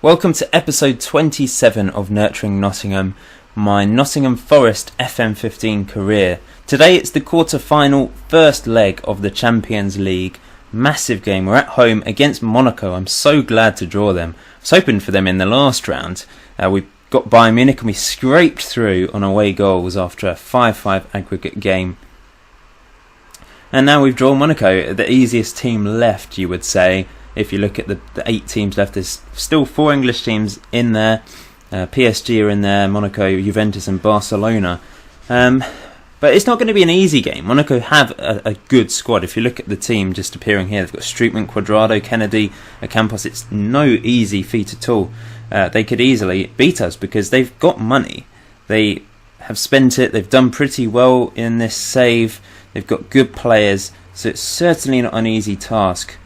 Welcome to episode 27 of Nurturing Nottingham, my Nottingham Forest FM15 career. Today it's the quarter-final first leg of the Champions League. Massive game. We're at home against Monaco. I'm so glad to draw them. I was hoping for them in the last round. We got Bayern Munich and we scraped through on away goals after a 5-5 aggregate game. And now we've drawn Monaco, the easiest team left, you would say. If you look at the 8 teams left, there's still 4 English teams in there. PSG are in there, Monaco, Juventus and Barcelona. But it's not going to be an easy game. Monaco have a good squad. If you look at the team just appearing here, they've got Strootman, Cuadrado, Kennedy, Campos. It's no easy feat at all. They could easily beat us because they've got money. They have spent it. They've done pretty well in this save. They've got good players, so it's certainly not an easy task.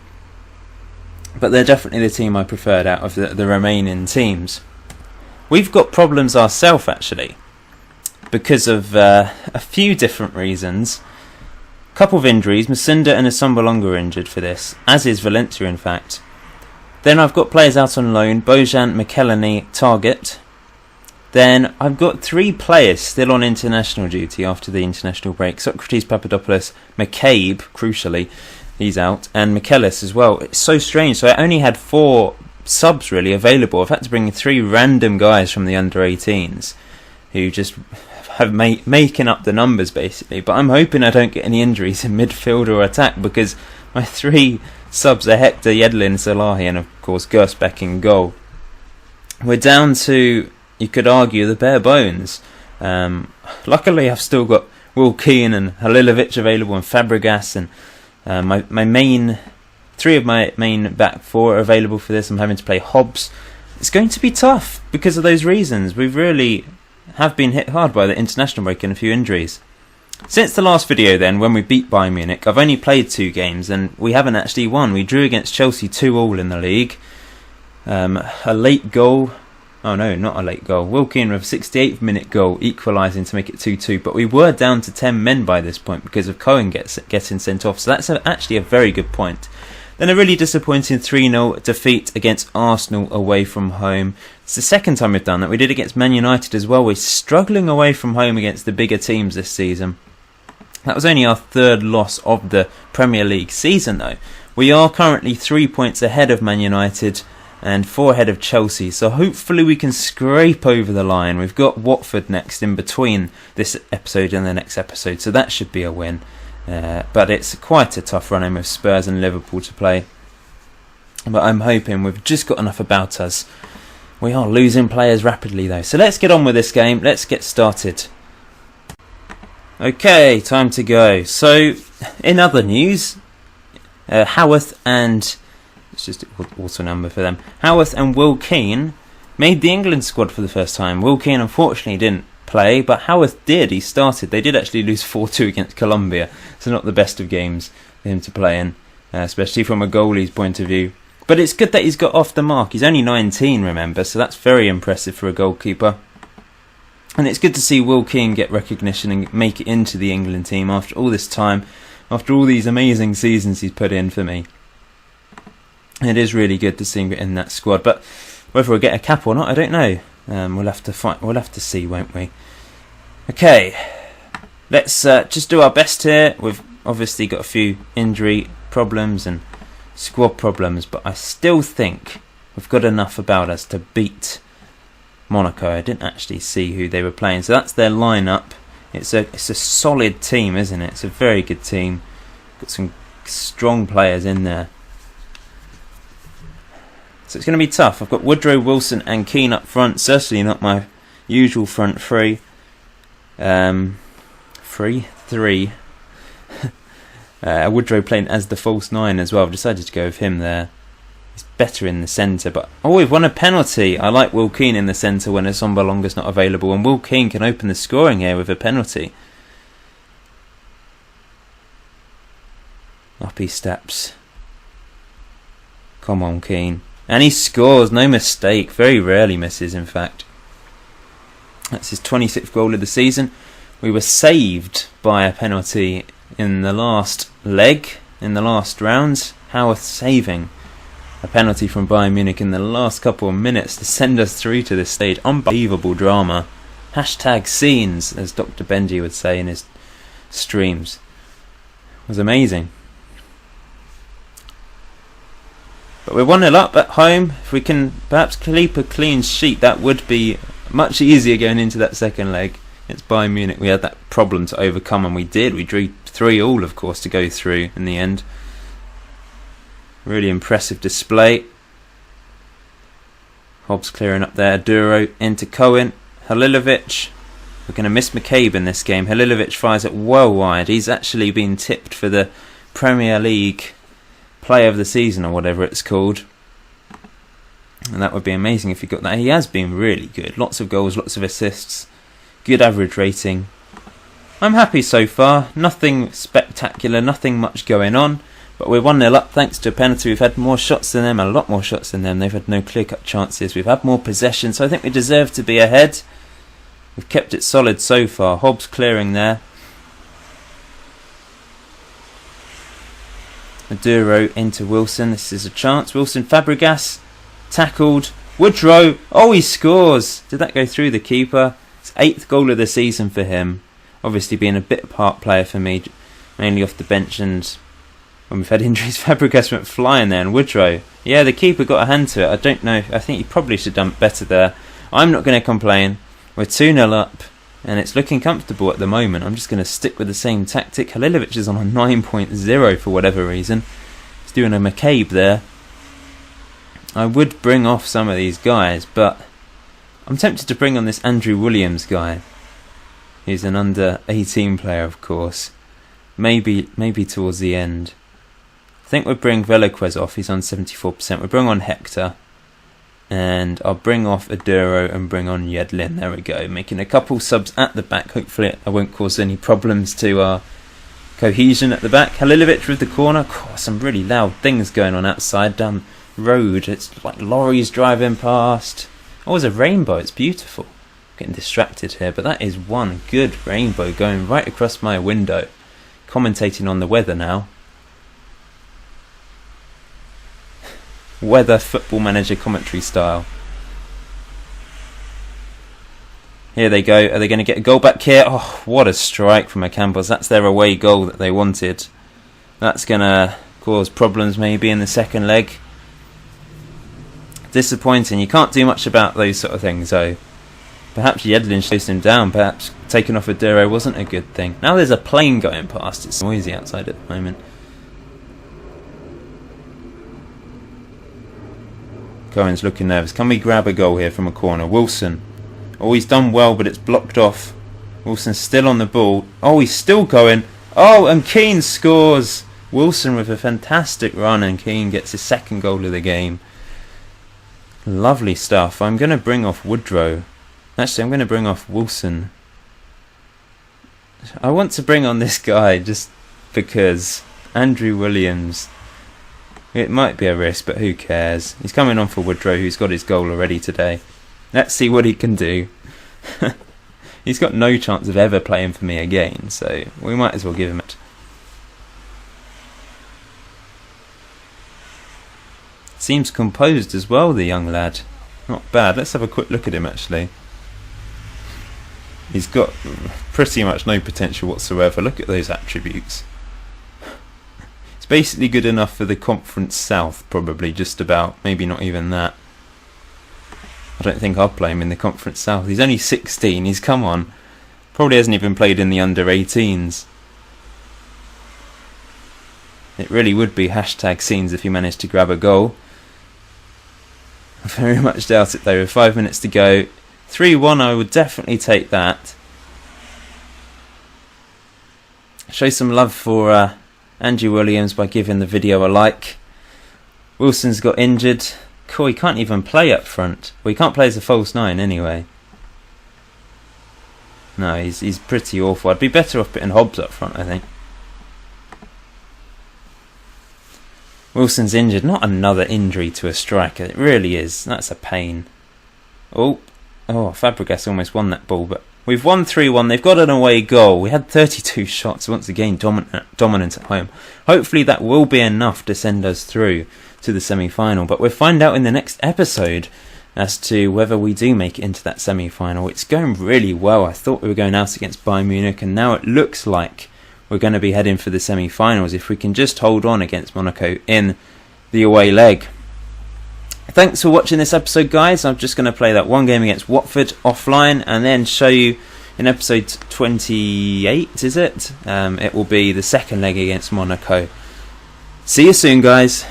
But they're definitely the team I preferred out of the remaining teams. We've got problems ourselves, actually, because of a few different reasons. A couple of injuries. Masunda and Asombalonga are injured for this, as is Valencia, in fact. Then I've got players out on loan. Bojan, McElhenney, Target. Then I've got 3 players still on international duty after the international break. Socrates Papadopoulos, McCabe, crucially, he's out, and McKellis as well. It's so strange. So I only had 4 subs really available. I've had to bring 3 random guys from the under-18s who just have making up the numbers basically. But I'm hoping I don't get any injuries in midfield or attack because my 3 subs are Hector, Yedlin, Salahi, and of course Gersbeck in goal. We're down to, you could argue, the bare bones. Luckily I've still got Will Keane and Halilovic available and Fabregas, and my main 3 of my main back 4 are available for this. I'm having to play Hobbs. It's going to be tough because of those reasons. We really have been hit hard by the international break and a few injuries. Since the last video then, when we beat Bayern Munich, I've only played 2 games and we haven't actually won. We drew against Chelsea 2-2 in the league. A late goal. Oh no, not a late goal. Will Keane with a 68th minute goal equalising to make it 2-2. But we were down to 10 men by this point because of Cohen getting sent off. So that's actually a very good point. Then a really disappointing 3-0 defeat against Arsenal away from home. It's the second time we've done that. We did against Man United as well. We're struggling away from home against the bigger teams this season. That was only our 3rd loss of the Premier League season though. We are currently 3 points ahead of Man United and 4 ahead of Chelsea, so hopefully we can scrape over the line. We've got Watford next in between this episode and the next episode, so that should be a win. But it's quite a tough run in with Spurs and Liverpool to play. But I'm hoping we've just got enough about us. We are losing players rapidly though, so let's get on with this game. Let's get started. Okay, time to go. So, in other news, Howarth and... it's just also a number for them. Howarth and Will Keane made the England squad for the first time. Will Keane unfortunately didn't play, but Howarth did. He started. They did actually lose 4-2 against Colombia, so not the best of games for him to play in, especially from a goalie's point of view. But it's good that he's got off the mark. He's only 19, remember, so that's very impressive for a goalkeeper. And it's good to see Will Keane get recognition and make it into the England team after all this time, after all these amazing seasons he's put in for me. It is really good to see him get in that squad, but whether we'll get a cap or not, I don't know. We'll have to fight. We'll have to see, won't we? Okay, let's just do our best here. We've obviously got a few injury problems and squad problems, but I still think we've got enough about us to beat Monaco. I didn't actually see who they were playing, so that's their lineup. It's a solid team, isn't it? It's a very good team. Got some strong players in there. So it's going to be tough. I've got Woodrow, Wilson and Keane up front. Certainly not my usual front 3. 3. Woodrow playing as the false 9 as well. I've decided to go with him there. He's better in the centre. But we've won a penalty. I like Will Keane in the centre when Asombalonga's not available. And Will Keane can open the scoring here with a penalty. Up he steps. Come on, Keane. And he scores, no mistake. Very rarely misses, in fact. That's his 26th goal of the season. We were saved by a penalty in the last leg, in the last round. Howarth saving A penalty from Bayern Munich in the last couple of minutes to send us through to this stage. Unbelievable drama. Hashtag scenes, as Dr. Benji would say in his streams. It was amazing. But we're 1-0 up at home. If we can perhaps keep a clean sheet, that would be much easier going into that second leg. It's Bayern Munich. We had that problem to overcome, and we did. We drew 3-3, of course, to go through in the end. Really impressive display. Hobbs clearing up there. Duro into Cohen. Halilovic. We're going to miss McCabe in this game. Halilovic fires it well wide. He's actually been tipped for the Premier League Player of the Season, or whatever it's called. And that would be amazing if he got that. He has been really good. Lots of goals, lots of assists. Good average rating. I'm happy so far. Nothing spectacular, nothing much going on. But we're 1-0 up thanks to a penalty. We've had more shots than them, a lot more shots than them. They've had no clear-cut chances. We've had more possession, so I think we deserve to be ahead. We've kept it solid so far. Hobbs clearing there. Maduro into Wilson. This is a chance. Wilson, Fabregas, tackled. Woodrow. Oh, he scores. Did that go through the keeper? It's 8th goal of the season for him. Obviously being a bit part player for me, mainly off the bench, and when we've had injuries, Fabregas went flying there, and Woodrow. Yeah, the keeper got a hand to it. I don't know. I think he probably should have done better there. I'm not going to complain. We're 2-0 up, and it's looking comfortable at the moment. I'm just going to stick with the same tactic. Halilovic is on a 9.0 for whatever reason. He's doing a McCabe there. I would bring off some of these guys, but I'm tempted to bring on this Andrew Williams guy. He's an under-18 player, of course. Maybe towards the end. I think we'll bring Veloquez off. He's on 74%. We'll bring on Hector. And I'll bring off Aduro and bring on Yedlin. There we go. Making a couple subs at the back. Hopefully I won't cause any problems to our cohesion at the back. Halilovic with the corner. Oh, some really loud things going on outside down the road. It's like lorries driving past. Oh, there's a rainbow. It's beautiful. Getting distracted here, but that is one good rainbow going right across my window. Commentating on the weather now. Weather Football Manager commentary style. Here they go. Are they going to get a goal back here? Oh, what a strike from Campbells. That's their away goal that they wanted. That's going to cause problems maybe in the second leg. Disappointing. You can't do much about those sort of things though. Perhaps Yedlin chased him down. Perhaps taking off a Duro wasn't a good thing. Now there's a plane going past. It's noisy outside at the moment. Cohen's looking nervous. Can we grab a goal here from a corner? Wilson. Oh, he's done well, but it's blocked off. Wilson's still on the ball. Oh, he's still going. Oh, and Keane scores. Wilson with a fantastic run, and Keane gets his second goal of the game. Lovely stuff. I'm going to bring off Woodrow. Actually, I'm going to bring off Wilson. I want to bring on this guy just because. Andrew Williams. It might be a risk, but who cares? He's coming on for Woodrow, who's got his goal already today. Let's see what he can do. He's got no chance of ever playing for me again, so we might as well give him it. Seems composed as well, the young lad. Not bad. Let's have a quick look at him, actually. He's got pretty much no potential whatsoever. Look at those attributes. It's basically good enough for the Conference South, probably, just about. Maybe not even that. I don't think I'll play him in the Conference South. He's only 16, he's come on. Probably hasn't even played in the under-18s. It really would be hashtag scenes if he managed to grab a goal. I very much doubt it though. With 5 minutes to go. 3-1, I would definitely take that. Show some love for Andrew Williams by giving the video a like. Wilson's got injured. Cool, he can't even play up front. Well, he can't play as a false 9 anyway. No, he's pretty awful. I'd be better off putting Hobbs up front, I think. Wilson's injured. Not another injury to a striker. It really is. That's a pain. Oh, Fabregas almost won that ball, but we've won 3-1. They've got an away goal. We had 32 shots. Once again, dominant at home. Hopefully that will be enough to send us through to the semi-final. But we'll find out in the next episode as to whether we do make it into that semi-final. It's going really well. I thought we were going out against Bayern Munich, and now it looks like we're going to be heading for the semi-finals if we can just hold on against Monaco in the away leg. Thanks for watching this episode, guys. I'm just going to play that one game against Watford offline and then show you in episode 28, is it? It will be the second leg against Monaco. See you soon, guys.